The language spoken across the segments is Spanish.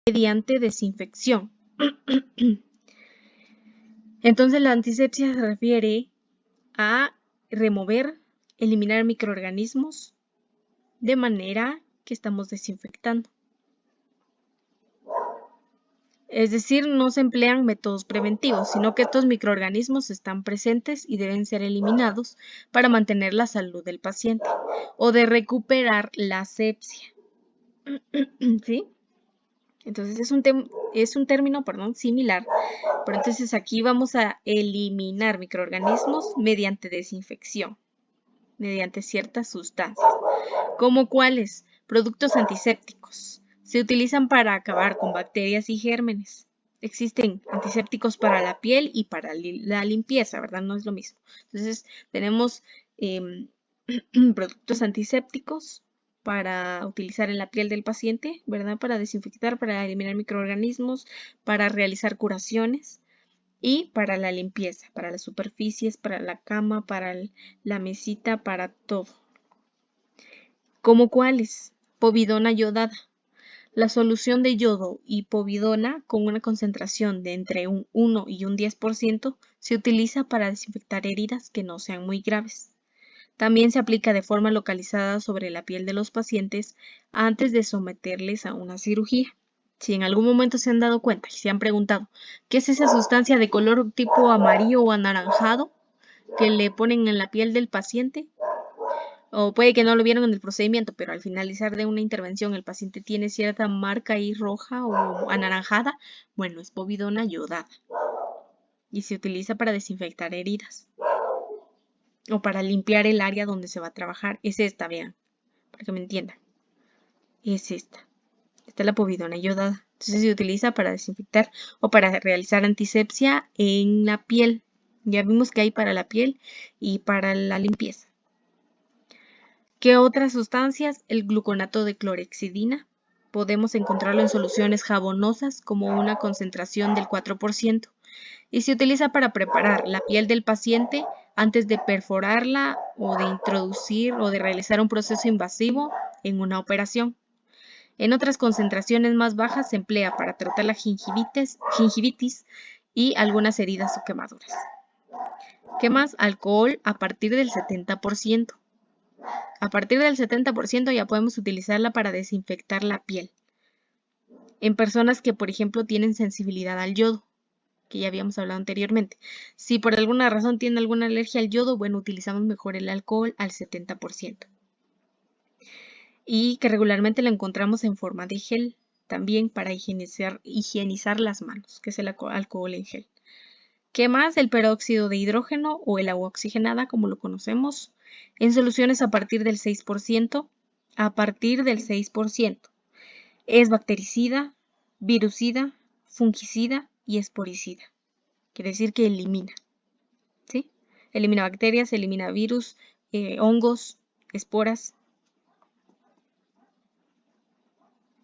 mediante desinfección. Entonces la antisepsia se refiere a remover, eliminar microorganismos de manera que estamos desinfectando. Es decir, no se emplean métodos preventivos, sino que estos microorganismos están presentes y deben ser eliminados para mantener la salud del paciente o de recuperar la asepsia. ¿Sí? Entonces es un término, similar, pero entonces aquí vamos a eliminar microorganismos mediante desinfección, mediante ciertas sustancias. ¿Como cuáles? Productos antisépticos. Se utilizan para acabar con bacterias y gérmenes. Existen antisépticos para la piel y para la limpieza, ¿verdad? No es lo mismo. Entonces tenemos productos antisépticos para utilizar en la piel del paciente, ¿verdad? Para desinfectar, para eliminar microorganismos, para realizar curaciones y para la limpieza, para las superficies, para la cama, para la mesita, para todo. ¿Como cuáles? Povidona yodada. La solución de yodo y povidona con una concentración de entre un 1 y un 10% se utiliza para desinfectar heridas que no sean muy graves. También se aplica de forma localizada sobre la piel de los pacientes antes de someterles a una cirugía. Si en algún momento se han dado cuenta y se han preguntado, ¿qué es esa sustancia de color tipo amarillo o anaranjado que le ponen en la piel del paciente? O puede que no lo vieron en el procedimiento, pero al finalizar de una intervención el paciente tiene cierta marca ahí roja o anaranjada. Bueno, es povidona yodada y se utiliza para desinfectar heridas o para limpiar el área donde se va a trabajar. Es esta, vean, para que me entiendan. Es esta. Esta es la povidona yodada. Entonces se utiliza para desinfectar o para realizar antisepsia en la piel. Ya vimos que hay para la piel y para la limpieza. ¿Qué otras sustancias? El gluconato de clorhexidina. Podemos encontrarlo en soluciones jabonosas como una concentración del 4% y se utiliza para preparar la piel del paciente antes de perforarla o de introducir o de realizar un proceso invasivo en una operación. En otras concentraciones más bajas se emplea para tratar la gingivitis y algunas heridas o quemaduras. ¿Qué más? Alcohol a partir del 70%. A partir del 70% ya podemos utilizarla para desinfectar la piel. En personas que, por ejemplo, tienen sensibilidad al yodo, que ya habíamos hablado anteriormente. Si por alguna razón tienen alguna alergia al yodo, bueno, utilizamos mejor el alcohol al 70%. Y que regularmente la encontramos en forma de gel, también para higienizar las manos, que es el alcohol en gel. ¿Qué más? El peróxido de hidrógeno o el agua oxigenada, como lo conocemos, en soluciones a partir del 6%. A partir del 6%. Es bactericida, virucida, fungicida y esporicida. Quiere decir que elimina. ¿Sí? Elimina bacterias, elimina virus, hongos, esporas.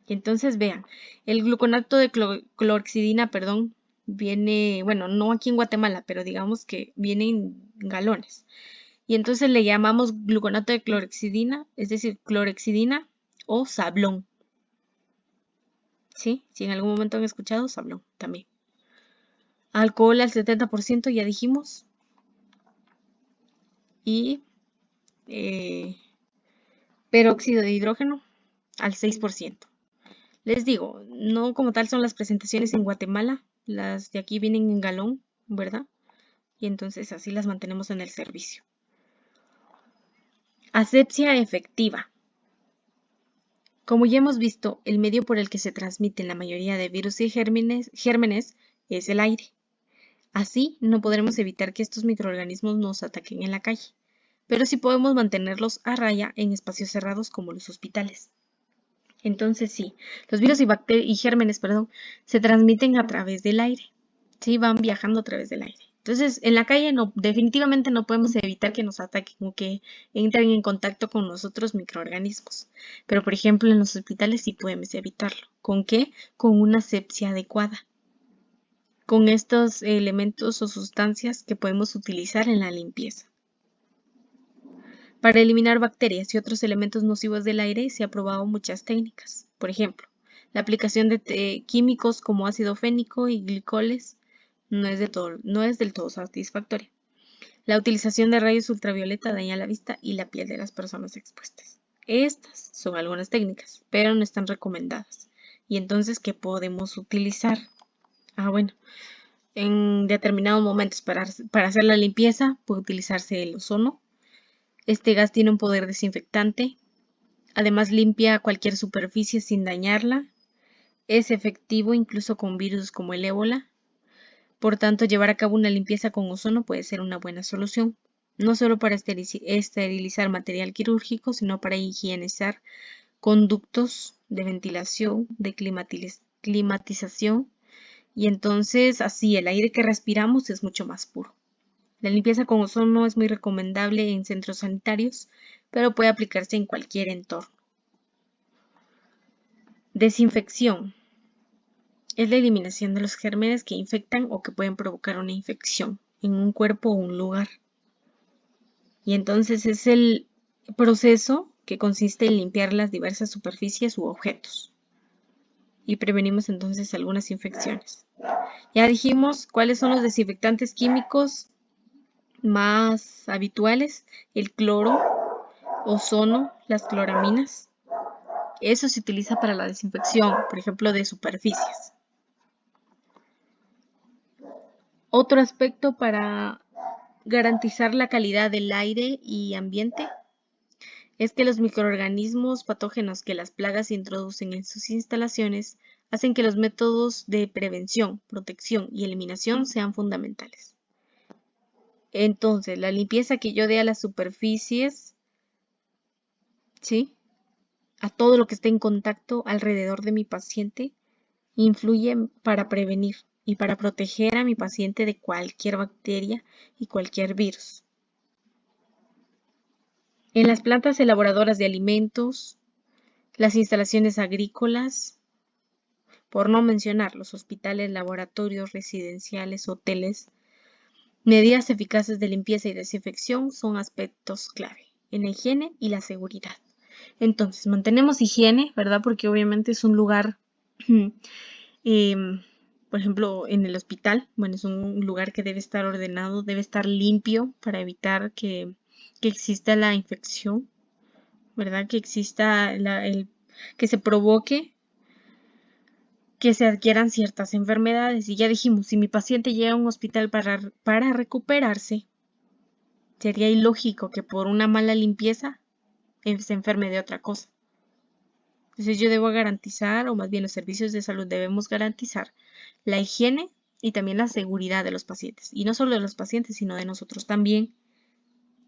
Y entonces vean, el gluconato de clorhexidina, viene, bueno, no aquí en Guatemala, pero digamos que viene en galones. Y entonces le llamamos gluconato de clorhexidina, es decir, clorhexidina o sablón. ¿Sí? Si en algún momento han escuchado, sablón también. Alcohol al 70%, ya dijimos. Y peróxido de hidrógeno al 6%. Les digo, no como tal son las presentaciones en Guatemala, las de aquí vienen en galón, ¿verdad? Y entonces así las mantenemos en el servicio. Asepsia efectiva. Como ya hemos visto, el medio por el que se transmiten la mayoría de virus y gérmenes es el aire. Así no podremos evitar que estos microorganismos nos ataquen en la calle, pero sí podemos mantenerlos a raya en espacios cerrados como los hospitales. Entonces sí, los virus y gérmenes, se transmiten a través del aire. Sí, van viajando a través del aire. Entonces, en la calle definitivamente no podemos evitar que nos ataquen o que entren en contacto con nosotros microorganismos. Pero, por ejemplo, en los hospitales sí podemos evitarlo. ¿Con qué? Con una asepsia adecuada. Con estos elementos o sustancias que podemos utilizar en la limpieza. Para eliminar bacterias y otros elementos nocivos del aire se han probado muchas técnicas. Por ejemplo, La aplicación de químicos como ácido fénico y glicoles no es del todo satisfactoria. La utilización de rayos ultravioleta daña la vista y la piel de las personas expuestas. Estas son algunas técnicas, pero no están recomendadas. Y entonces, ¿qué podemos utilizar? Bueno, en determinados momentos para hacer la limpieza puede utilizarse el ozono. Este gas tiene un poder desinfectante. Además, limpia cualquier superficie sin dañarla. Es efectivo incluso con virus como el ébola. Por tanto, llevar a cabo una limpieza con ozono puede ser una buena solución, no solo para esterilizar material quirúrgico, sino para higienizar conductos de ventilación, de climatización, y entonces así el aire que respiramos es mucho más puro. La limpieza con ozono es muy recomendable en centros sanitarios, pero puede aplicarse en cualquier entorno. Desinfección. Es la eliminación de los gérmenes que infectan o que pueden provocar una infección en un cuerpo o un lugar. Y entonces es el proceso que consiste en limpiar las diversas superficies u objetos. Y prevenimos entonces algunas infecciones. Ya dijimos cuáles son los desinfectantes químicos más habituales: el cloro, ozono, las cloraminas. Eso se utiliza para la desinfección, por ejemplo, de superficies. Otro aspecto para garantizar la calidad del aire y ambiente es que los microorganismos patógenos que las plagas introducen en sus instalaciones hacen que los métodos de prevención, protección y eliminación sean fundamentales. Entonces, la limpieza que yo dé a las superficies, ¿sí?, a todo lo que esté en contacto alrededor de mi paciente, influye para prevenir y para proteger a mi paciente de cualquier bacteria y cualquier virus. En las plantas elaboradoras de alimentos, las instalaciones agrícolas, por no mencionar los hospitales, laboratorios, residenciales, hoteles, medidas eficaces de limpieza y desinfección son aspectos clave en la higiene y la seguridad. Entonces, mantenemos higiene, ¿verdad? Porque obviamente es un lugar, por ejemplo, en el hospital, bueno, es un lugar que debe estar ordenado, debe estar limpio para evitar que exista la infección, ¿verdad? Que exista que se provoque que se adquieran ciertas enfermedades. Y ya dijimos, si mi paciente llega a un hospital para recuperarse, sería ilógico que por una mala limpieza se enferme de otra cosa. Entonces yo debo garantizar, o más bien los servicios de salud debemos garantizar la higiene y también la seguridad de los pacientes. Y no solo de los pacientes, sino de nosotros también.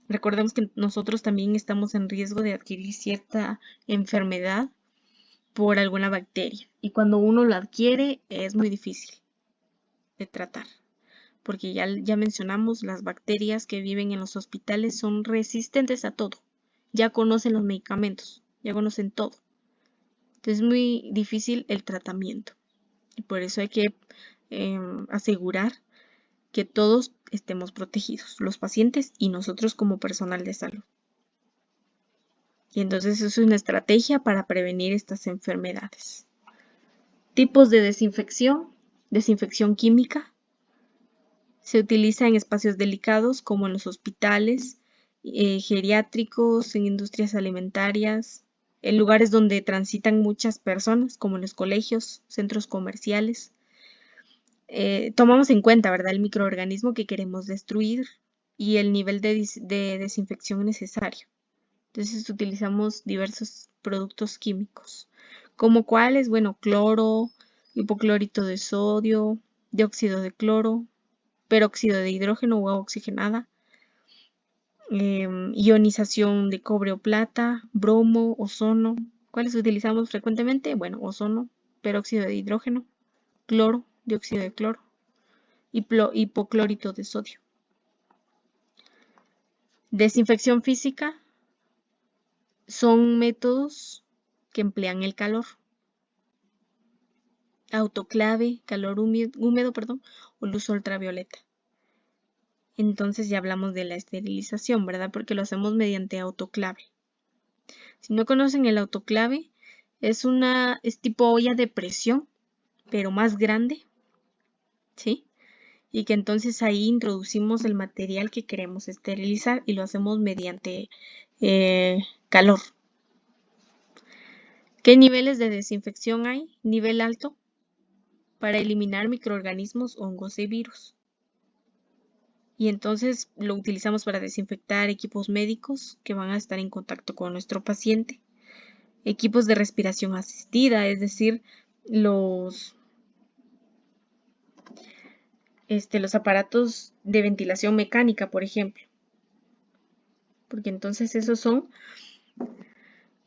Recordemos que nosotros también estamos en riesgo de adquirir cierta enfermedad por alguna bacteria. Y cuando uno lo adquiere es muy difícil de tratar, porque ya mencionamos, las bacterias que viven en los hospitales son resistentes a todo. Ya conocen los medicamentos, ya conocen todo. Entonces es muy difícil el tratamiento. Y por eso hay que asegurar que todos estemos protegidos, los pacientes y nosotros como personal de salud. Y entonces eso es una estrategia para prevenir estas enfermedades. Tipos de desinfección. Desinfección química. Se utiliza en espacios delicados como en los hospitales, geriátricos, en industrias alimentarias, en lugares donde transitan muchas personas como en los colegios, centros comerciales. Tomamos en cuenta, ¿verdad?, el microorganismo que queremos destruir y el nivel de desinfección necesario. Entonces utilizamos diversos productos químicos, como cuáles, bueno, cloro, hipoclorito de sodio, dióxido de cloro, peróxido de hidrógeno o agua oxigenada, ionización de cobre o plata, bromo, ozono. ¿Cuáles utilizamos frecuentemente? Bueno, ozono, peróxido de hidrógeno, cloro, dióxido de cloro, hipoclorito de sodio. Desinfección física son métodos que emplean el calor. Autoclave, calor húmedo, o luz ultravioleta. Entonces ya hablamos de la esterilización, ¿verdad? Porque lo hacemos mediante autoclave. Si no conocen el autoclave, Es tipo olla de presión, pero más grande, ¿sí? Y que entonces ahí introducimos el material que queremos esterilizar y lo hacemos mediante calor. ¿Qué niveles de desinfección hay? Nivel alto, para eliminar microorganismos, hongos y virus. Y entonces lo utilizamos para desinfectar equipos médicos que van a estar en contacto con nuestro paciente. Equipos de respiración asistida, es decir, los aparatos de ventilación mecánica, por ejemplo. Porque entonces esos son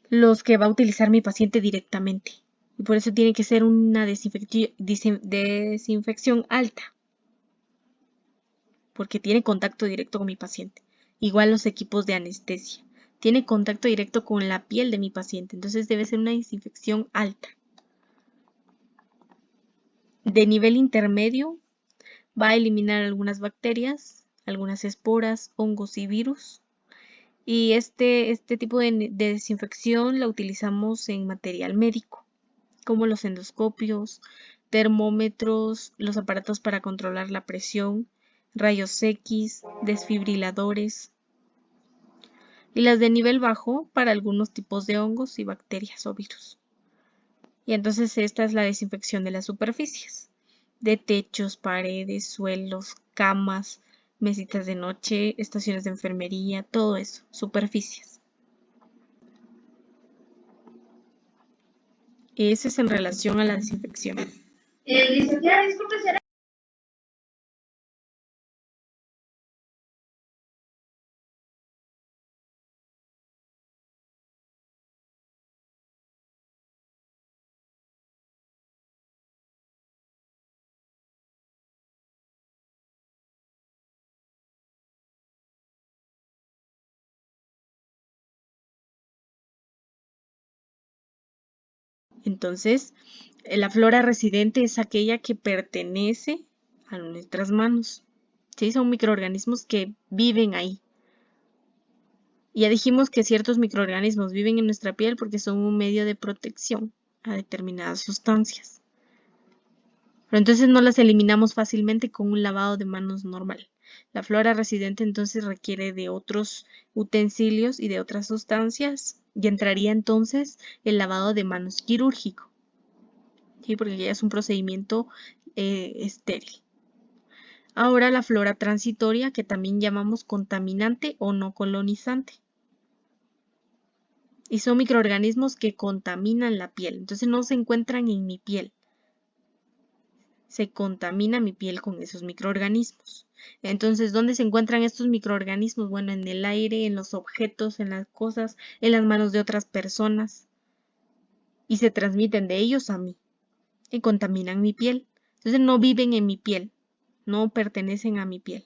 los que va a utilizar mi paciente directamente. Y por eso tiene que ser una desinfección alta, porque tiene contacto directo con mi paciente. Igual los equipos de anestesia. Tiene contacto directo con la piel de mi paciente, entonces debe ser una desinfección alta. De nivel intermedio, va a eliminar algunas bacterias, algunas esporas, hongos y virus. Y este tipo de desinfección la utilizamos en material médico, como los endoscopios, termómetros, los aparatos para controlar la presión, rayos X, desfibriladores. Y las de nivel bajo para algunos tipos de hongos y bacterias o virus. Y entonces esta es la desinfección de las superficies, de techos, paredes, suelos, camas, mesitas de noche, estaciones de enfermería, todo eso, superficies. Ese es en relación a la desinfección. Licenciada, disculpe, ¿será? Entonces, la flora residente es aquella que pertenece a nuestras manos. ¿Sí? Son microorganismos que viven ahí. Ya dijimos que ciertos microorganismos viven en nuestra piel porque son un medio de protección a determinadas sustancias. Pero entonces no las eliminamos fácilmente con un lavado de manos normal. La flora residente entonces requiere de otros utensilios y de otras sustancias y entraría entonces el lavado de manos quirúrgico, ¿sí? Porque ya es un procedimiento estéril. Ahora la flora transitoria, que también llamamos contaminante o no colonizante. Y son microorganismos que contaminan la piel, entonces no se encuentran en mi piel. Se contamina mi piel con esos microorganismos. Entonces, ¿dónde se encuentran estos microorganismos? Bueno, en el aire, en los objetos, en las cosas, en las manos de otras personas. Y se transmiten de ellos a mí. Y contaminan mi piel. Entonces no viven en mi piel. No pertenecen a mi piel.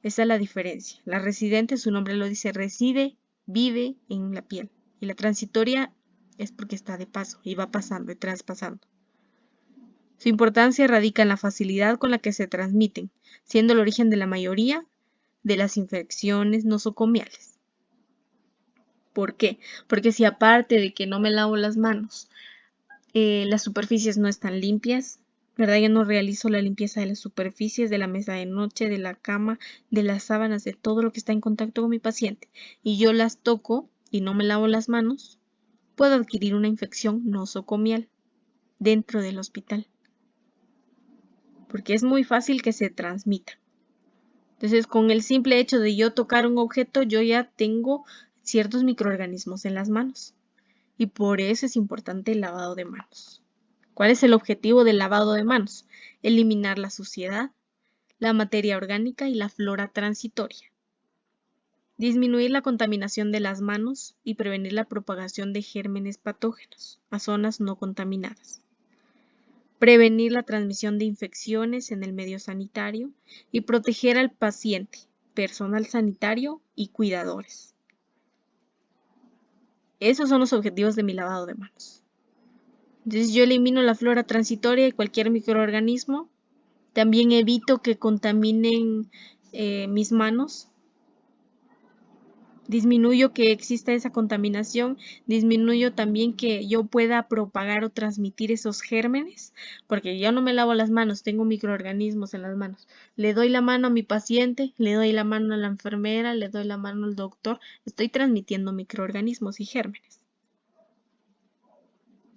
Esa es la diferencia. La residente, su nombre lo dice, reside, vive en la piel. Y la transitoria es porque está de paso y va pasando y traspasando. Su importancia radica en la facilidad con la que se transmiten, siendo el origen de la mayoría de las infecciones nosocomiales. ¿Por qué? Porque si aparte de que no me lavo las manos, las superficies no están limpias, ¿verdad? Yo no realizo la limpieza de las superficies, de la mesa de noche, de la cama, de las sábanas, de todo lo que está en contacto con mi paciente, y yo las toco y no me lavo las manos, puedo adquirir una infección nosocomial dentro del hospital. Porque es muy fácil que se transmita. Entonces, con el simple hecho de yo tocar un objeto, yo ya tengo ciertos microorganismos en las manos. Y por eso es importante el lavado de manos. ¿Cuál es el objetivo del lavado de manos? Eliminar la suciedad, la materia orgánica y la flora transitoria. Disminuir la contaminación de las manos y prevenir la propagación de gérmenes patógenos a zonas no contaminadas. Prevenir la transmisión de infecciones en el medio sanitario y proteger al paciente, personal sanitario y cuidadores. Esos son los objetivos de mi lavado de manos. Entonces yo elimino la flora transitoria y cualquier microorganismo. También evito que contaminen mis manos. Disminuyo que exista esa contaminación, disminuyo también que yo pueda propagar o transmitir esos gérmenes, porque yo no me lavo las manos, tengo microorganismos en las manos. Le doy la mano a mi paciente, le doy la mano a la enfermera, le doy la mano al doctor, estoy transmitiendo microorganismos y gérmenes.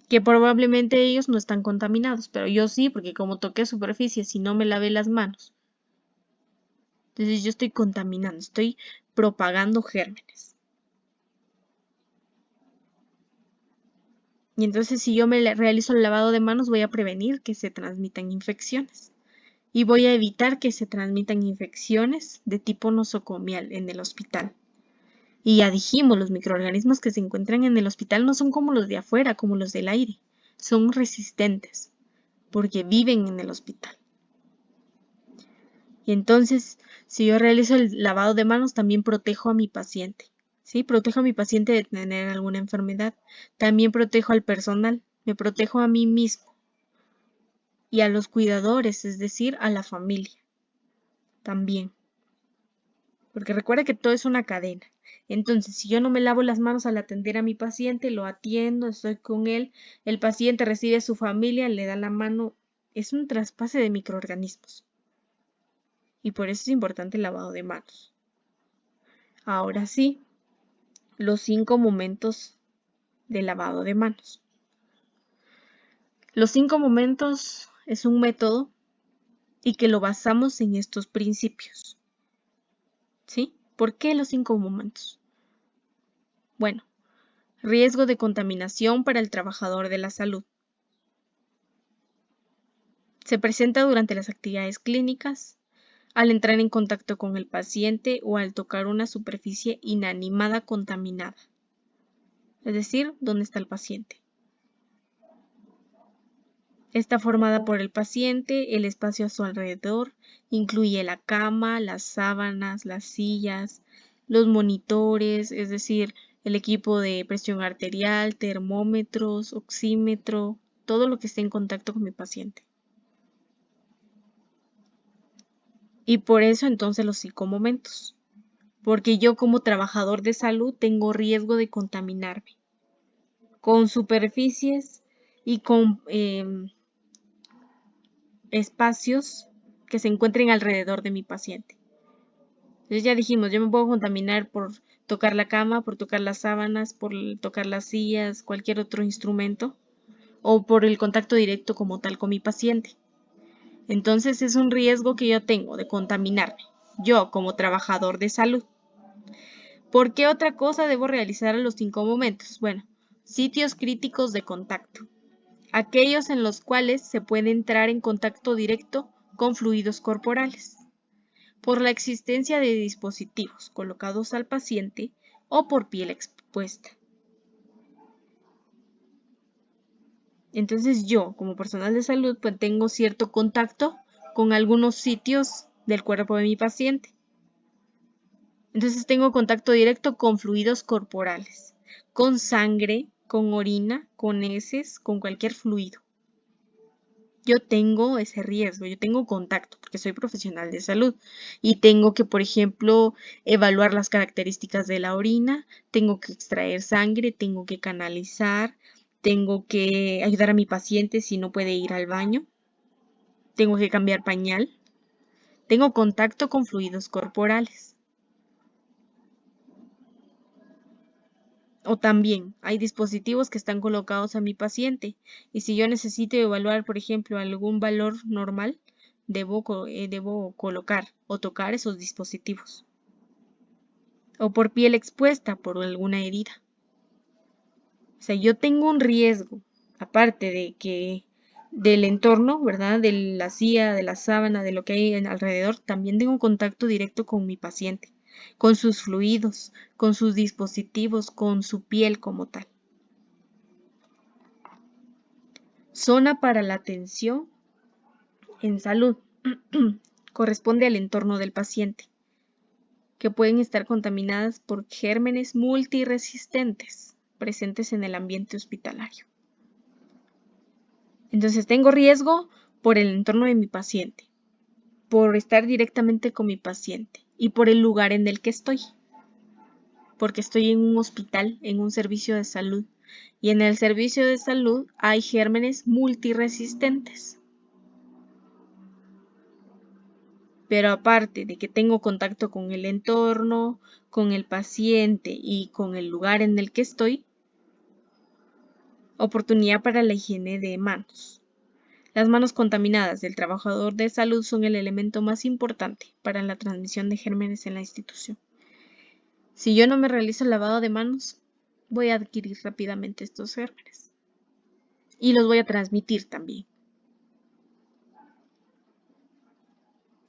Que probablemente ellos no están contaminados, pero yo sí, porque como toqué superficies y no me lavé las manos. Entonces yo estoy contaminando, estoy propagando gérmenes. Y entonces si yo me realizo el lavado de manos voy a prevenir que se transmitan infecciones. Y voy a evitar que se transmitan infecciones de tipo nosocomial en el hospital. Y ya dijimos, los microorganismos que se encuentran en el hospital no son como los de afuera, como los del aire. Son resistentes porque viven en el hospital. Y entonces, si yo realizo el lavado de manos, también protejo a mi paciente. ¿Sí? Protejo a mi paciente de tener alguna enfermedad. También protejo al personal. Me protejo a mí mismo. Y a los cuidadores, es decir, a la familia. También. Porque recuerda que todo es una cadena. Entonces, si yo no me lavo las manos al atender a mi paciente, lo atiendo, estoy con él, el paciente recibe a su familia, le da la mano, es un traspase de microorganismos. Y por eso es importante el lavado de manos. Ahora sí, los 5 momentos de lavado de manos. Los 5 momentos es un método y que lo basamos en estos principios. ¿Sí? ¿Por qué los 5 momentos? Bueno, riesgo de contaminación para el trabajador de la salud. Se presenta durante las actividades clínicas, al entrar en contacto con el paciente o al tocar una superficie inanimada contaminada. Es decir, ¿dónde está el paciente? Está formada por el paciente, el espacio a su alrededor, incluye la cama, las sábanas, las sillas, los monitores, es decir, el equipo de presión arterial, termómetros, oxímetro, todo lo que esté en contacto con mi paciente. Y por eso entonces los 5 momentos, porque yo como trabajador de salud tengo riesgo de contaminarme con superficies y con espacios que se encuentren alrededor de mi paciente. Entonces ya dijimos, yo me puedo contaminar por tocar la cama, por tocar las sábanas, por tocar las sillas, cualquier otro instrumento, o por el contacto directo como tal con mi paciente. Entonces es un riesgo que yo tengo de contaminarme, yo como trabajador de salud. ¿Por qué otra cosa debo realizar a los 5 momentos? Bueno, sitios críticos de contacto. Aquellos en los cuales se puede entrar en contacto directo con fluidos corporales, por la existencia de dispositivos colocados al paciente o por piel expuesta. Entonces yo, como personal de salud, pues tengo cierto contacto con algunos sitios del cuerpo de mi paciente. Entonces tengo contacto directo con fluidos corporales, con sangre, con orina, con heces, con cualquier fluido. Yo tengo ese riesgo, yo tengo contacto porque soy profesional de salud y tengo que, por ejemplo, evaluar las características de la orina, tengo que extraer sangre, tengo que canalizar, tengo que ayudar a mi paciente si no puede ir al baño, tengo que cambiar pañal, tengo contacto con fluidos corporales. O también hay dispositivos que están colocados a mi paciente y si yo necesito evaluar, por ejemplo, algún valor normal, debo colocar o tocar esos dispositivos. O por piel expuesta por alguna herida. O sea, yo tengo un riesgo, aparte de que del entorno, ¿verdad? De la silla, de la sábana, de lo que hay alrededor, también tengo contacto directo con mi paciente, con sus fluidos, con sus dispositivos, con su piel como tal. Zona para la atención en salud corresponde al entorno del paciente, que pueden estar contaminadas por gérmenes multiresistentes presentes en el ambiente hospitalario. Entonces tengo riesgo por el entorno de mi paciente, por estar directamente con mi paciente y por el lugar en el que estoy. porque estoy en un hospital, en un servicio de salud. Y en el servicio de salud hay gérmenes multiresistentes. Pero aparte de que tengo contacto con el entorno, con el paciente y con el lugar en el que estoy, oportunidad para la higiene de manos. Las manos contaminadas del trabajador de salud son el elemento más importante para la transmisión de gérmenes en la institución. Si yo no me realizo el lavado de manos, voy a adquirir rápidamente estos gérmenes y los voy a transmitir también.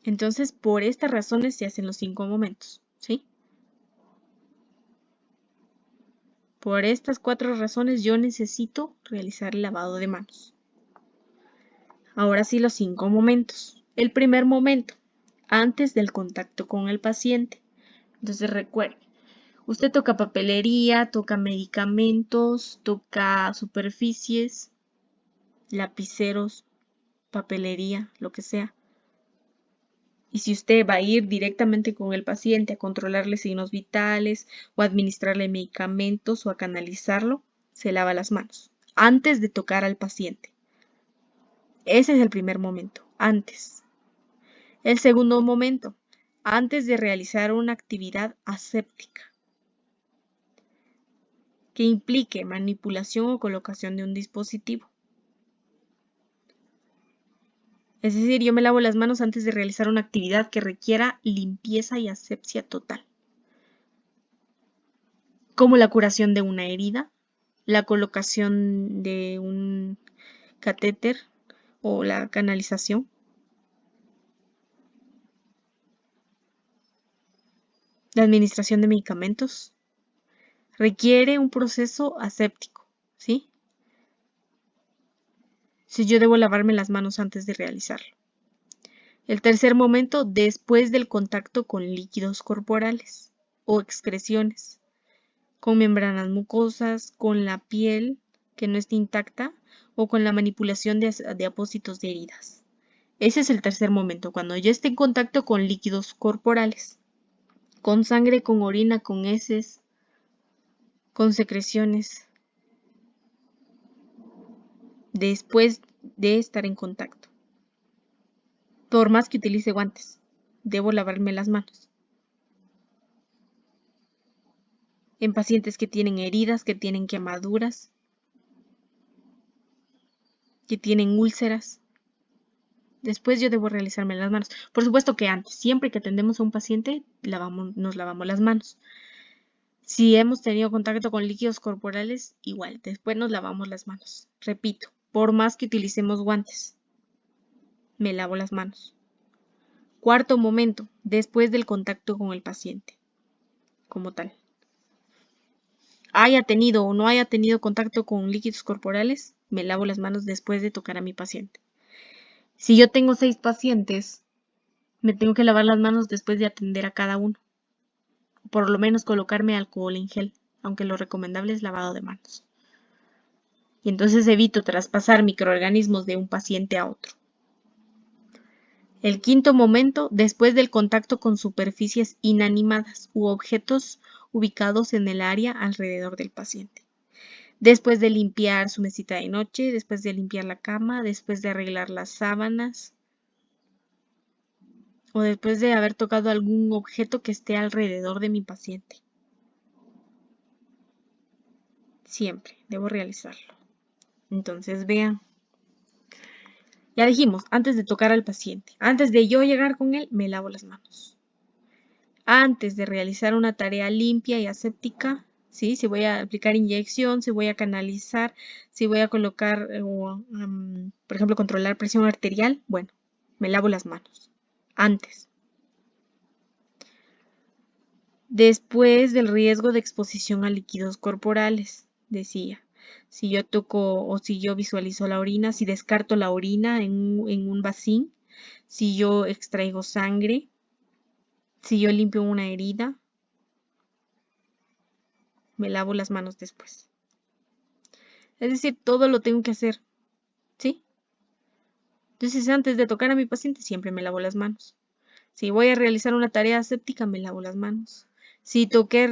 Entonces, por estas razones se hacen los 5 momentos, ¿sí? Por estas 4 razones yo necesito realizar el lavado de manos. Ahora sí, los 5 momentos. El primer momento, antes del contacto con el paciente. Entonces recuerde, usted toca papelería, toca medicamentos, toca superficies, lapiceros, papelería, lo que sea. Y si usted va a ir directamente con el paciente a controlarle signos vitales o a administrarle medicamentos o a canalizarlo, se lava las manos antes de tocar al paciente. Ese es el primer momento, antes. El segundo momento, antes de realizar una actividad aséptica que implique manipulación o colocación de un dispositivo. Es decir, yo me lavo las manos antes de realizar una actividad que requiera limpieza y asepsia total, como la curación de una herida, la colocación de un catéter o la canalización. La administración de medicamentos requiere un proceso aséptico, ¿sí? Si yo debo lavarme las manos antes de realizarlo. El tercer momento, después del contacto con líquidos corporales o excreciones, con membranas mucosas, con la piel que no esté intacta o con la manipulación de apósitos de heridas. Ese es el tercer momento, cuando yo esté en contacto con líquidos corporales, con sangre, con orina, con heces, con secreciones, después de estar en contacto. Por más que utilice guantes, debo lavarme las manos. En pacientes que tienen heridas, que tienen quemaduras, que tienen úlceras. Después yo debo realizarme las manos. Por supuesto que antes, siempre que atendemos a un paciente, nos lavamos las manos. Si hemos tenido contacto con líquidos corporales, igual, después nos lavamos las manos. Repito, por más que utilicemos guantes, me lavo las manos. Cuarto momento, después del contacto con el paciente, como tal. Haya tenido o no haya tenido contacto con líquidos corporales, me lavo las manos después de tocar a mi paciente. Si yo tengo 6 pacientes, me tengo que lavar las manos después de atender a cada uno. Por lo menos colocarme alcohol en gel, aunque lo recomendable es lavado de manos. Y entonces evito traspasar microorganismos de un paciente a otro. El quinto momento, después del contacto con superficies inanimadas u objetos ubicados en el área alrededor del paciente. Después de limpiar su mesita de noche, después de limpiar la cama, después de arreglar las sábanas o después de haber tocado algún objeto que esté alrededor de mi paciente. Siempre debo realizarlo. Entonces vean. Ya dijimos, antes de tocar al paciente, antes de yo llegar con él, me lavo las manos. Antes de realizar una tarea limpia y aséptica, ¿sí? Si voy a aplicar inyección, si voy a canalizar, si voy a colocar, por ejemplo, controlar presión arterial, bueno, me lavo las manos. Antes. Después del riesgo de exposición a líquidos corporales, decía. Si yo toco o si yo visualizo la orina, si descarto la orina en un vasín, si yo extraigo sangre, si yo limpio una herida, me lavo las manos después. Es decir, todo lo tengo que hacer, ¿sí? Entonces, antes de tocar a mi paciente, siempre me lavo las manos. Si voy a realizar una tarea aséptica, me lavo las manos. Si toqué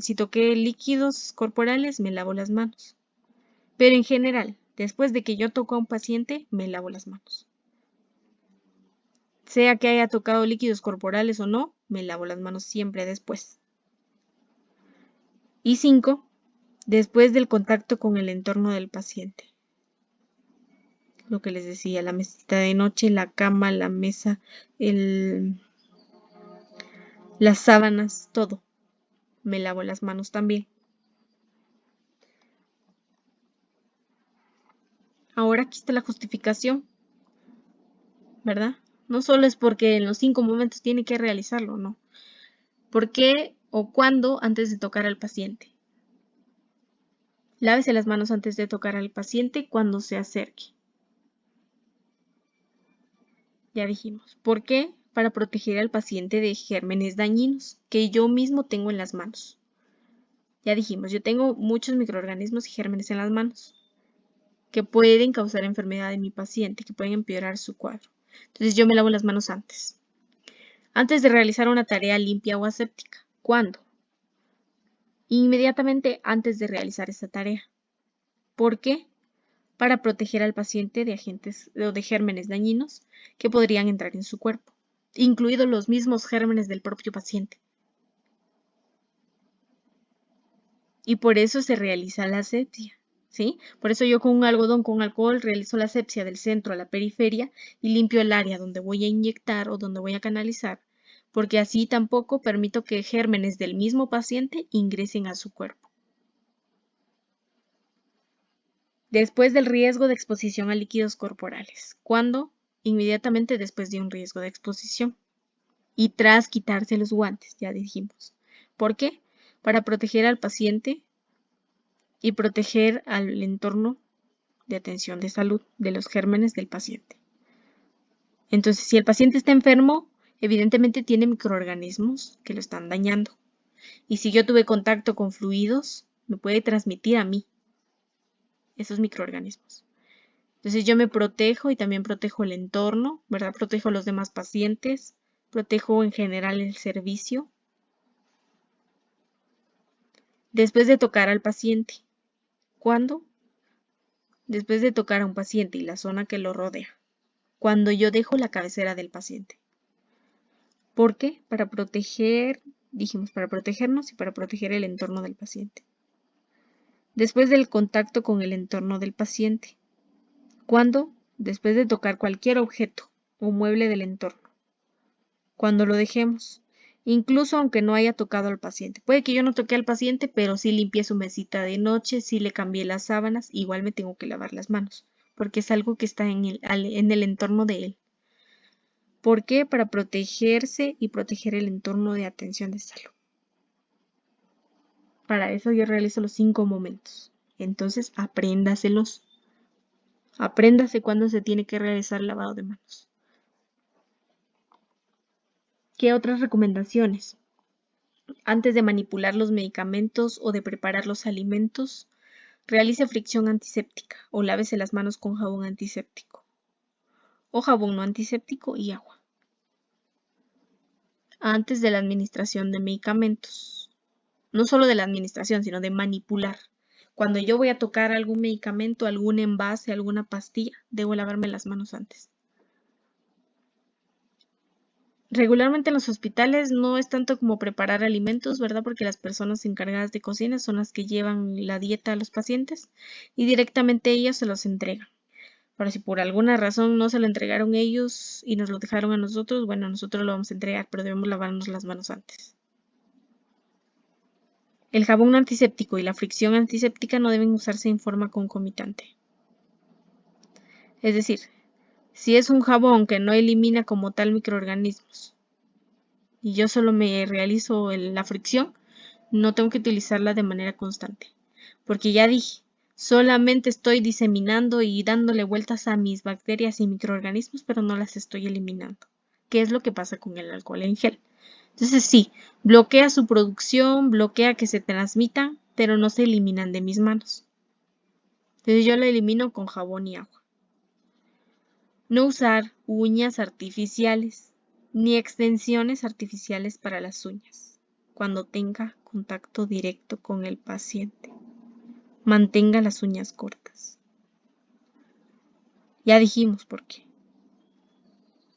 si toqué líquidos corporales, me lavo las manos. Pero en general, después de que yo toco a un paciente, me lavo las manos. Sea que haya tocado líquidos corporales o no, me lavo las manos siempre después. Y 5, después del contacto con el entorno del paciente. Lo que les decía, la mesita de noche, la cama, la mesa, las sábanas, todo. Me lavo las manos también. Ahora aquí está la justificación, ¿verdad? No solo es porque en los 5 momentos tiene que realizarlo, no. ¿Por qué o cuándo antes de tocar al paciente? Lávese las manos antes de tocar al paciente cuando se acerque. Ya dijimos. ¿Por qué? Para proteger al paciente de gérmenes dañinos que yo mismo tengo en las manos. Ya dijimos, yo tengo muchos microorganismos y gérmenes en las manos que pueden causar enfermedad en mi paciente, que pueden empeorar su cuadro. Entonces yo me lavo las manos antes. Antes de realizar una tarea limpia o aséptica. ¿Cuándo? Inmediatamente antes de realizar esa tarea. ¿Por qué? Para proteger al paciente de agentes o de gérmenes dañinos que podrían entrar en su cuerpo, incluidos los mismos gérmenes del propio paciente. Y por eso se realiza la asepsia, ¿sí? Por eso yo con un algodón con alcohol realizo la asepsia del centro a la periferia y limpio el área donde voy a inyectar o donde voy a canalizar, porque así tampoco permito que gérmenes del mismo paciente ingresen a su cuerpo. Después del riesgo de exposición a líquidos corporales. ¿Cuándo? Inmediatamente después de un riesgo de exposición. Y tras quitarse los guantes, ya dijimos. ¿Por qué? Para proteger al paciente y proteger al entorno de atención de salud de los gérmenes del paciente. Entonces, si el paciente está enfermo, evidentemente tiene microorganismos que lo están dañando. Y si yo tuve contacto con fluidos, me puede transmitir a mí esos microorganismos. Entonces yo me protejo y también protejo el entorno, ¿verdad? Protejo a los demás pacientes, protejo en general el servicio. Después de tocar al paciente. ¿Cuándo? Después de tocar a un paciente y la zona que lo rodea. Cuando yo dejo la cabecera del paciente. ¿Por qué? Para proteger, dijimos, para protegernos y para proteger el entorno del paciente. Después del contacto con el entorno del paciente. ¿Cuándo? Después de tocar cualquier objeto o mueble del entorno. Cuando lo dejemos, incluso aunque no haya tocado al paciente. Puede que yo no toque al paciente, pero sí limpié su mesita de noche, sí le cambié las sábanas, igual me tengo que lavar las manos, porque es algo que está en el entorno de él. ¿Por qué? Para protegerse y proteger el entorno de atención de salud. Para eso yo realizo los 5 momentos. Entonces, apréndaselos. Apréndase cuándo se tiene que realizar el lavado de manos. ¿Qué otras recomendaciones? Antes de manipular los medicamentos o de preparar los alimentos, realice fricción antiséptica o lávese las manos con jabón antiséptico o jabón no antiséptico y agua. Antes de la administración de medicamentos. No solo de la administración, sino de manipular. Cuando yo voy a tocar algún medicamento, algún envase, alguna pastilla, debo lavarme las manos antes. Regularmente en los hospitales no es tanto como preparar alimentos, ¿verdad? Porque las personas encargadas de cocina son las que llevan la dieta a los pacientes y directamente ellos se los entregan. Pero si por alguna razón no se lo entregaron ellos y nos lo dejaron a nosotros, bueno, nosotros lo vamos a entregar, pero debemos lavarnos las manos antes. El jabón antiséptico y la fricción antiséptica no deben usarse en forma concomitante. Es decir, si es un jabón que no elimina como tal microorganismos y yo solo me realizo la fricción, no tengo que utilizarla de manera constante. Porque ya dije, solamente estoy diseminando y dándole vueltas a mis bacterias y microorganismos, pero no las estoy eliminando. ¿Qué es lo que pasa con el alcohol en gel? Entonces sí, bloquea su producción, bloquea que se transmitan, pero no se eliminan de mis manos. Entonces yo lo elimino con jabón y agua. No usar uñas artificiales ni extensiones artificiales para las uñas. cuando tenga contacto directo con el paciente. Mantenga las uñas cortas. Ya dijimos por qué.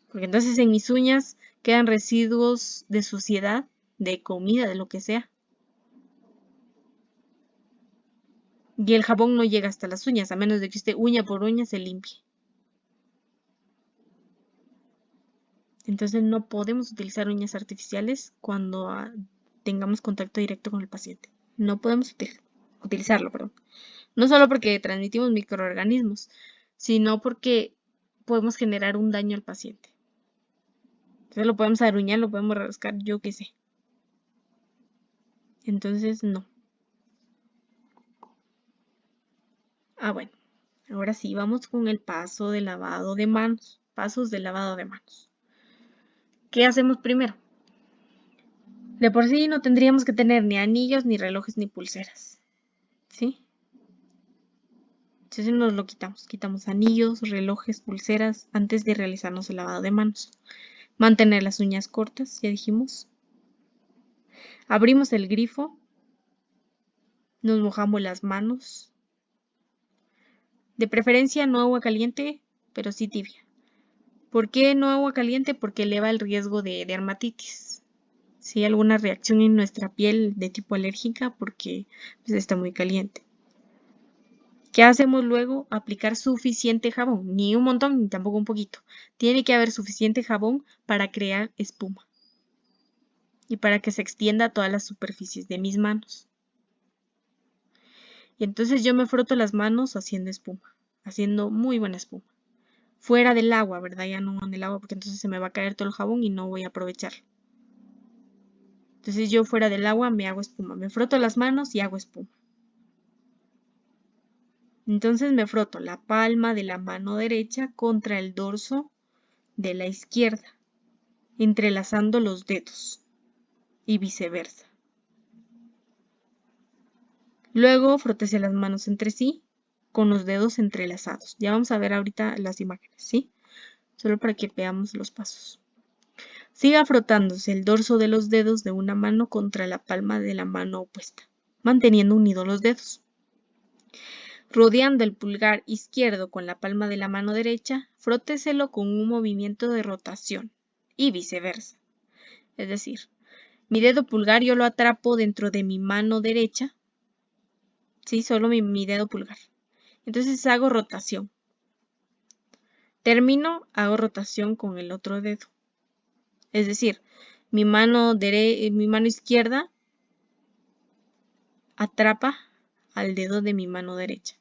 Porque entonces en mis uñas quedan residuos de suciedad, de comida, de lo que sea. Y el jabón no llega hasta las uñas, a menos de que usted uña por uña se limpie. Entonces no podemos utilizar uñas artificiales cuando tengamos contacto directo con el paciente. No podemos utilizarlo, perdón. No solo porque transmitimos microorganismos, sino porque podemos generar un daño al paciente. Entonces lo podemos aruñar, lo podemos rascar, yo qué sé. Entonces no. Bueno. Ahora sí, vamos con el paso de lavado de manos. Pasos de lavado de manos. ¿Qué hacemos primero? De por sí no tendríamos que tener ni anillos, ni relojes, ni pulseras. ¿Sí? Entonces nos lo quitamos. Quitamos anillos, relojes, pulseras antes de realizarnos el lavado de manos. Mantener las uñas cortas, ya dijimos. Abrimos el grifo. Nos mojamos las manos. De preferencia no agua caliente, pero sí tibia. ¿Por qué no agua caliente? Porque eleva el riesgo de dermatitis. Si hay alguna reacción en nuestra piel de tipo alérgica, porque pues, está muy caliente. ¿Qué hacemos luego? Aplicar suficiente jabón, ni un montón ni tampoco un poquito. Tiene que haber suficiente jabón para crear espuma y para que se extienda a todas las superficies de mis manos. Y entonces yo me froto las manos haciendo espuma, haciendo muy buena espuma. Fuera del agua, ¿verdad? Ya no en el agua porque entonces se me va a caer todo el jabón y no voy a aprovecharlo. Entonces yo fuera del agua me hago espuma, me froto las manos y hago espuma. Entonces me froto la palma de la mano derecha contra el dorso de la izquierda, entrelazando los dedos y viceversa. Luego frótese las manos entre sí con los dedos entrelazados. Ya vamos a ver ahorita las imágenes, ¿sí? Solo para que veamos los pasos. Siga frotándose el dorso de los dedos de una mano contra la palma de la mano opuesta, manteniendo unidos los dedos. Rodeando el pulgar izquierdo con la palma de la mano derecha, fróteselo con un movimiento de rotación y viceversa. Es decir, mi dedo pulgar yo lo atrapo dentro de mi mano derecha, ¿sí? Solo mi dedo pulgar. Entonces hago rotación. Termino, hago rotación con el otro dedo. Es decir, mi mano izquierda atrapa al dedo de mi mano derecha.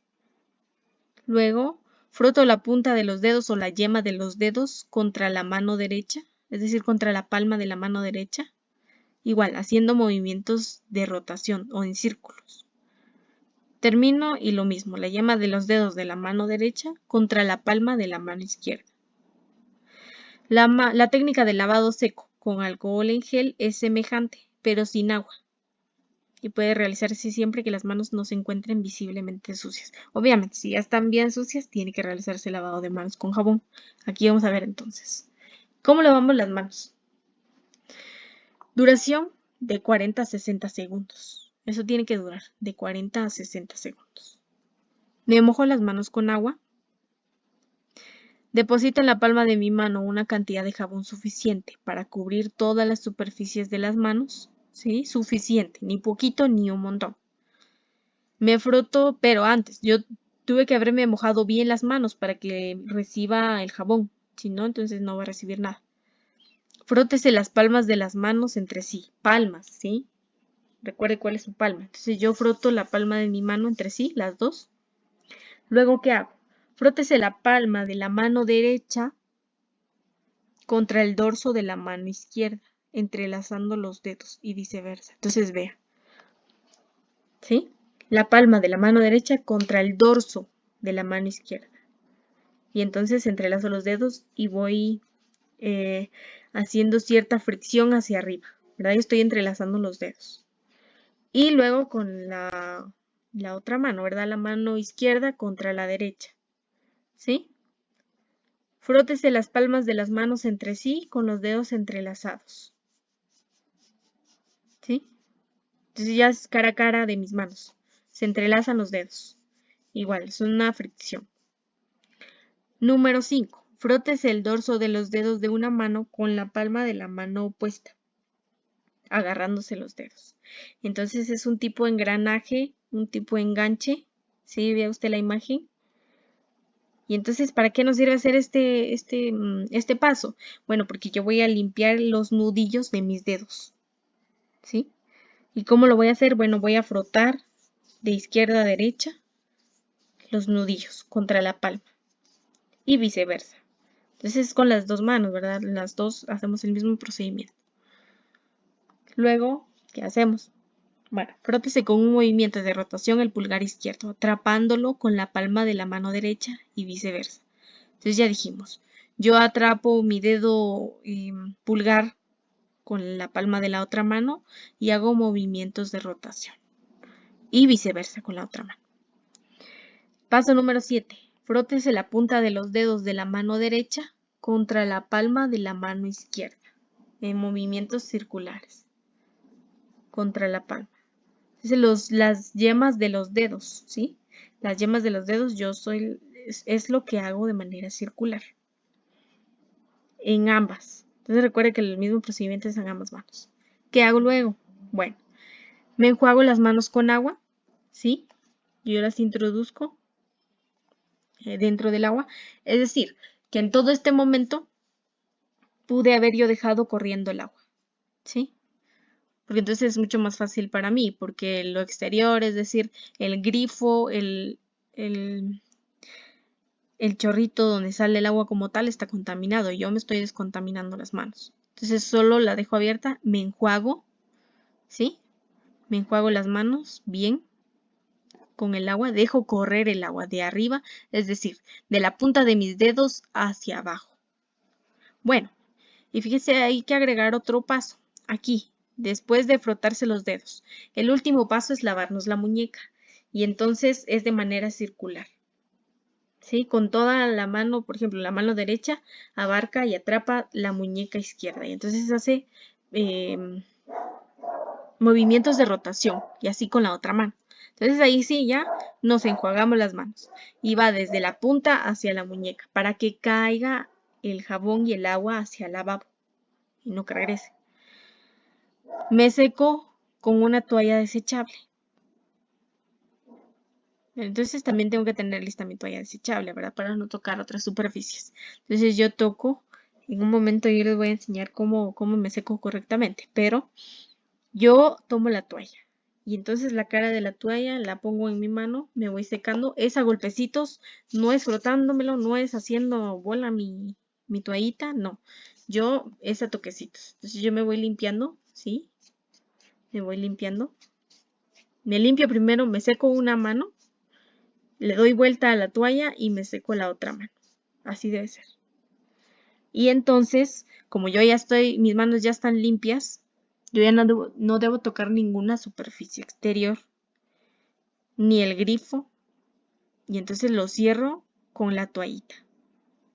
Luego, froto la punta de los dedos o la yema de los dedos contra la mano derecha, es decir, contra la palma de la mano derecha. Igual, haciendo movimientos de rotación o en círculos. Termino y lo mismo, la yema de los dedos de la mano derecha contra la palma de la mano izquierda. La técnica de lavado seco con alcohol en gel es semejante, pero sin agua. Y puede realizarse siempre que las manos no se encuentren visiblemente sucias. Obviamente, si ya están bien sucias, tiene que realizarse el lavado de manos con jabón. Aquí vamos a ver entonces. ¿Cómo lavamos las manos? Duración de 40 a 60 segundos. Eso tiene que durar de 40 a 60 segundos. Me mojo las manos con agua. Deposito en la palma de mi mano una cantidad de jabón suficiente para cubrir todas las superficies de las manos. ¿Sí? Suficiente, ni poquito ni un montón. Me froto, pero antes, yo tuve que haberme mojado bien las manos para que reciba el jabón. Si no, entonces no va a recibir nada. Frótese las palmas de las manos entre sí. Palmas, ¿sí? Recuerde cuál es su palma. Entonces yo froto la palma de mi mano entre sí, las dos. Luego, ¿qué hago? Frótese la palma de la mano derecha contra el dorso de la mano izquierda, entrelazando los dedos y viceversa. Entonces vea. ¿Sí? La palma de la mano derecha contra el dorso de la mano izquierda. Y entonces entrelazo los dedos y voy haciendo cierta fricción hacia arriba, ¿verdad? Yo estoy entrelazando los dedos. Y luego con la otra mano, ¿verdad? La mano izquierda contra la derecha, ¿sí? Frótese las palmas de las manos entre sí con los dedos entrelazados, ¿sí? Entonces ya es cara a cara de mis manos. Se entrelazan los dedos. Igual, es una fricción. Número 5. Frótese el dorso de los dedos de una mano con la palma de la mano opuesta, agarrándose los dedos. Entonces es un tipo de engranaje, un tipo de enganche. ¿Sí? ¿Ve usted la imagen? Y entonces, ¿para qué nos sirve hacer este paso? Bueno, porque yo voy a limpiar los nudillos de mis dedos. ¿Sí? ¿Y cómo lo voy a hacer? Bueno, voy a frotar de izquierda a derecha los nudillos contra la palma y viceversa. Entonces es con las dos manos, ¿verdad? Las dos hacemos el mismo procedimiento. Luego, ¿qué hacemos? Bueno, frótese con un movimiento de rotación el pulgar izquierdo, atrapándolo con la palma de la mano derecha y viceversa. Entonces ya dijimos, yo atrapo mi dedo pulgar con la palma de la otra mano y hago movimientos de rotación. Y viceversa con la otra mano. Paso número 7. Frótese la punta de los dedos de la mano derecha contra la palma de la mano izquierda, en movimientos circulares, contra la palma. Entonces las yemas de los dedos, ¿sí? Las yemas de los dedos es lo que hago de manera circular. En ambas. Entonces recuerde que el mismo procedimiento es en ambas manos. ¿Qué hago luego? Bueno, me enjuago las manos con agua, ¿sí? Yo las introduzco dentro del agua. Es decir, que en todo este momento pude haber yo dejado corriendo el agua, ¿sí? Porque entonces es mucho más fácil para mí, porque lo exterior, es decir, el grifo, el chorrito donde sale el agua como tal está contaminado. Yo me estoy descontaminando las manos. Entonces solo la dejo abierta, me enjuago, ¿sí? Me enjuago las manos bien con el agua, dejo correr el agua de arriba, es decir, de la punta de mis dedos hacia abajo. Bueno, y fíjese, hay que agregar otro paso. Aquí, después de frotarse los dedos. El último paso es lavarnos la muñeca. Y entonces es de manera circular. ¿Sí? Con toda la mano, por ejemplo, la mano derecha abarca y atrapa la muñeca izquierda. Y entonces hace movimientos de rotación. Y así con la otra mano. Entonces ahí sí ya nos enjuagamos las manos. Y va desde la punta hacia la muñeca para que caiga el jabón y el agua hacia el lavabo y no que regrese. Me seco con una toalla desechable. Entonces también tengo que tener lista mi toalla desechable, ¿verdad? Para no tocar otras superficies. Entonces yo toco, en un momento yo les voy a enseñar cómo me seco correctamente, pero yo tomo la toalla. Y entonces la cara de la toalla la pongo en mi mano, me voy secando. Es a golpecitos, no es frotándomelo, no es haciendo bola mi toallita, no. Yo es a toquecitos. Entonces yo me voy limpiando, ¿sí? Me voy limpiando. Me limpio primero, me seco una mano, le doy vuelta a la toalla y me seco la otra mano. Así debe ser. Y entonces, como yo ya mis manos ya están limpias, yo ya no debo tocar ninguna superficie exterior, ni el grifo, y entonces lo cierro con la toallita,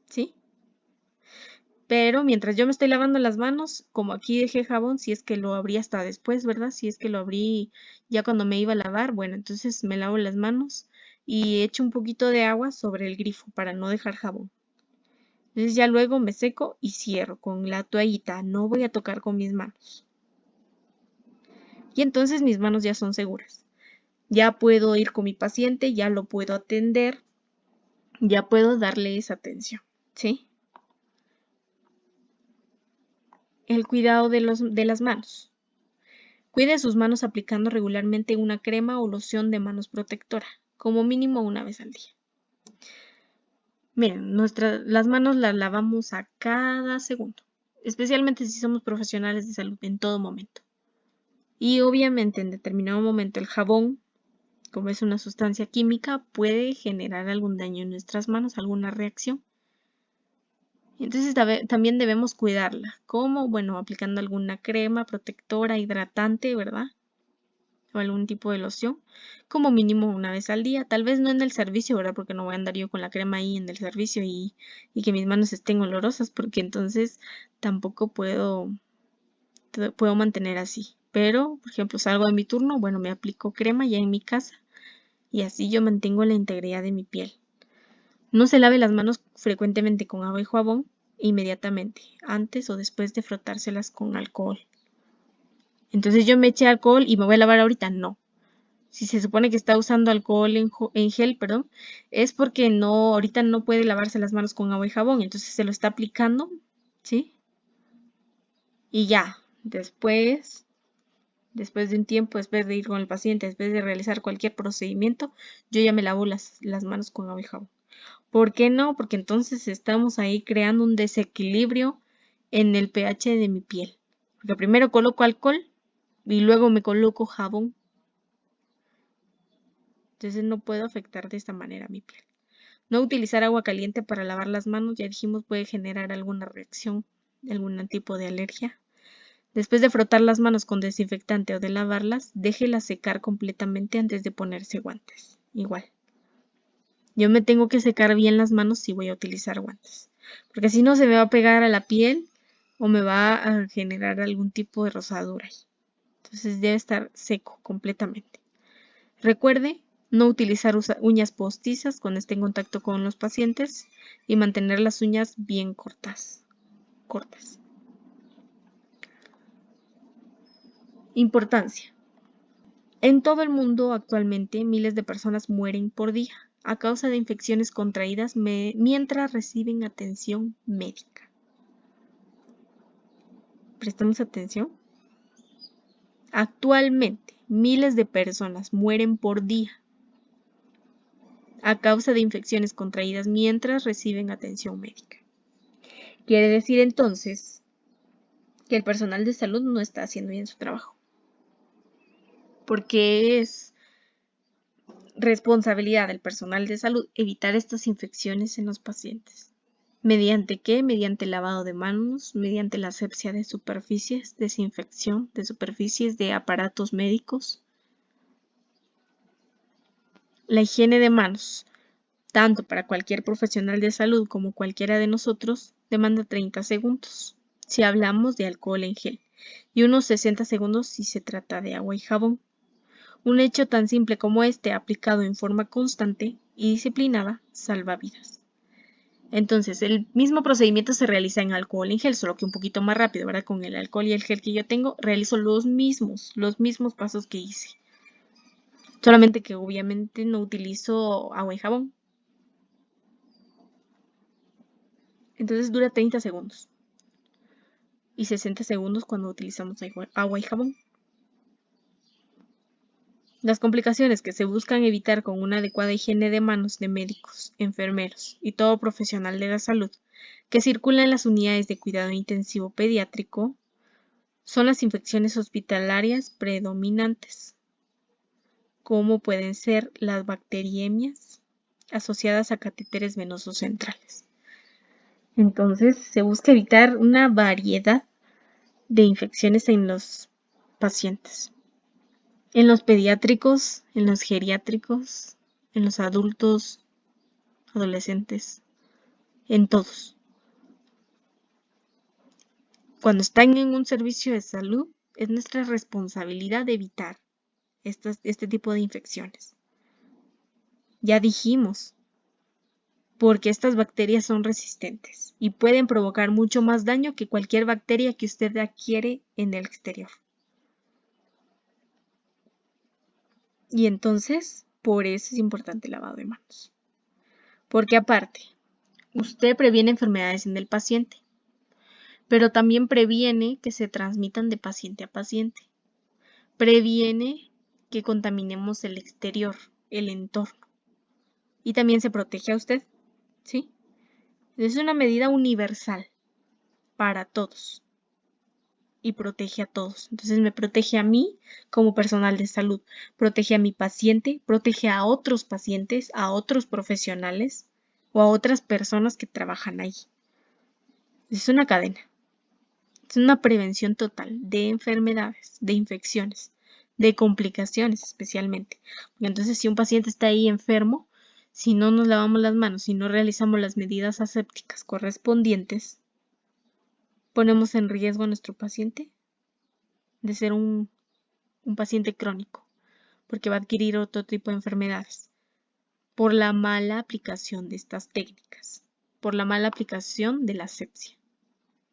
¿sí? Pero mientras yo me estoy lavando las manos, como aquí dejé jabón, si es que lo abrí hasta después, ¿verdad? Si es que lo abrí ya cuando me iba a lavar, bueno, entonces me lavo las manos y echo un poquito de agua sobre el grifo para no dejar jabón. Entonces ya luego me seco y cierro con la toallita, no voy a tocar con mis manos. Y entonces mis manos ya son seguras. Ya puedo ir con mi paciente, ya lo puedo atender, ya puedo darle esa atención, ¿sí? El cuidado de las manos. Cuide sus manos aplicando regularmente una crema o loción de manos protectora, como mínimo una vez al día. Miren, las manos las lavamos a cada segundo, especialmente si somos profesionales de salud en todo momento. Y obviamente en determinado momento el jabón, como es una sustancia química, puede generar algún daño en nuestras manos, alguna reacción. Entonces también debemos cuidarla. ¿Cómo? Bueno, aplicando alguna crema protectora, hidratante, ¿verdad? O algún tipo de loción, como mínimo una vez al día. Tal vez no en el servicio, ¿verdad? Porque no voy a andar yo con la crema ahí en el servicio y que mis manos estén olorosas, porque entonces tampoco puedo mantener así. Pero, por ejemplo, salgo de mi turno, bueno, me aplico crema ya en mi casa y así yo mantengo la integridad de mi piel. No se lave las manos frecuentemente con agua y jabón inmediatamente, antes o después de frotárselas con alcohol. Entonces yo me eché alcohol y me voy a lavar ahorita, no. Si se supone que está usando alcohol en gel, perdón, es porque no, ahorita no puede lavarse las manos con agua y jabón, entonces se lo está aplicando, ¿sí? Y ya, después de un tiempo, después de ir con el paciente, después de realizar cualquier procedimiento, yo ya me lavo las manos con agua y jabón. ¿Por qué no? Porque entonces estamos ahí creando un desequilibrio en el pH de mi piel. Porque primero coloco alcohol y luego me coloco jabón. Entonces no puedo afectar de esta manera mi piel. No utilizar agua caliente para lavar las manos, ya dijimos, puede generar alguna reacción, algún tipo de alergia. Después de frotar las manos con desinfectante o de lavarlas, déjelas secar completamente antes de ponerse guantes. Igual. Yo me tengo que secar bien las manos si voy a utilizar guantes. Porque si no se me va a pegar a la piel o me va a generar algún tipo de rosadura. Entonces debe estar seco completamente. Recuerde no utilizar uñas postizas cuando esté en contacto con los pacientes y mantener las uñas bien cortas. Importancia. En todo el mundo actualmente miles de personas mueren por día a causa de infecciones contraídas mientras reciben atención médica. ¿Prestamos atención? Actualmente miles de personas mueren por día a causa de infecciones contraídas mientras reciben atención médica. Quiere decir entonces que el personal de salud no está haciendo bien su trabajo. Porque es responsabilidad del personal de salud evitar estas infecciones en los pacientes. ¿Mediante qué? Mediante el lavado de manos, mediante la asepsia de superficies, desinfección de superficies de aparatos médicos. La higiene de manos, tanto para cualquier profesional de salud como cualquiera de nosotros, demanda 30 segundos si hablamos de alcohol en gel y unos 60 segundos si se trata de agua y jabón. Un hecho tan simple como este, aplicado en forma constante y disciplinada, salva vidas. Entonces, el mismo procedimiento se realiza en alcohol en gel, solo que un poquito más rápido, ¿verdad? Con el alcohol y el gel que yo tengo, realizo los mismos pasos que hice. Solamente que obviamente no utilizo agua y jabón. Entonces dura 30 segundos. Y 60 segundos cuando utilizamos agua y jabón. Las complicaciones que se buscan evitar con una adecuada higiene de manos de médicos, enfermeros y todo profesional de la salud que circula en las unidades de cuidado intensivo pediátrico son las infecciones hospitalarias predominantes, como pueden ser las bacteriemias asociadas a catéteres venosos centrales. Entonces, se busca evitar una variedad de infecciones en los pacientes. En los pediátricos, en los geriátricos, en los adultos, adolescentes, en todos. Cuando están en un servicio de salud, es nuestra responsabilidad evitar este tipo de infecciones. Ya dijimos, porque estas bacterias son resistentes y pueden provocar mucho más daño que cualquier bacteria que usted adquiere en el exterior. Y entonces, por eso es importante el lavado de manos. Porque aparte, usted previene enfermedades en el paciente, pero también previene que se transmitan de paciente a paciente. Previene que contaminemos el exterior, el entorno. Y también se protege a usted, ¿sí? Es una medida universal para todos y protege a todos. Entonces me protege a mí como personal de salud, protege a mi paciente, protege a otros pacientes, a otros profesionales o a otras personas que trabajan ahí. Es una cadena. Es una prevención total de enfermedades, de infecciones, de complicaciones especialmente. Entonces, si un paciente está ahí enfermo, si no nos lavamos las manos, si no realizamos las medidas asépticas correspondientes, ponemos en riesgo a nuestro paciente de ser un un paciente crónico, porque va a adquirir otro tipo de enfermedades, por la mala aplicación de estas técnicas, por la mala aplicación de la asepsia.